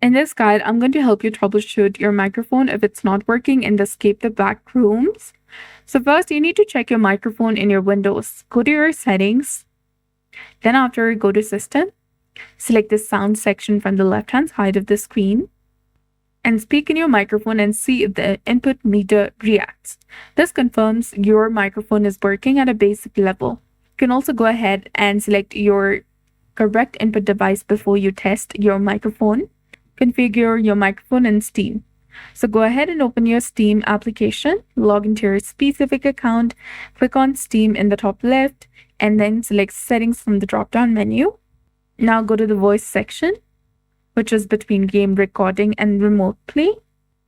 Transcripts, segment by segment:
In this guide, I'm going to help you troubleshoot your microphone if it's not working in the Escape the Backrooms. So first, you need to check your microphone in your Windows. Go to your settings. Then after, go to System. Select the sound section from the left-hand side of the screen and speak in your microphone and see if the input meter reacts. This confirms your microphone is working at a basic level. You can also go ahead and select your correct input device before you test your microphone. Configure your microphone in Steam. So go ahead and open your Steam application, log into your specific account, click on Steam in the top left, and then select Settings from the drop-down menu. Now go to the voice section, which is between game recording and remote play.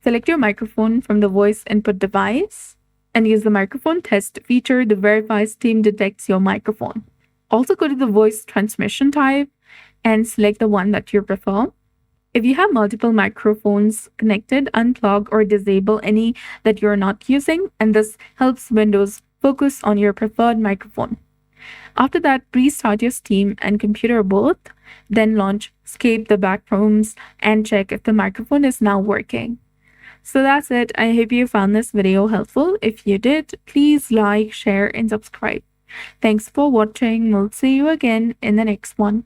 Select your microphone from the voice input device and use the microphone test feature to verify Steam detects your microphone. Also go to the voice transmission type and select the one that you prefer. If you have multiple microphones connected, unplug or disable any that you're not using, and this helps Windows focus on your preferred microphone. After that, restart your Steam and computer both, then launch Escape the Backrooms and check if the microphone is now working. So that's it. I hope you found this video helpful. If you did, please like, share, and subscribe. Thanks for watching. We'll see you again in the next one.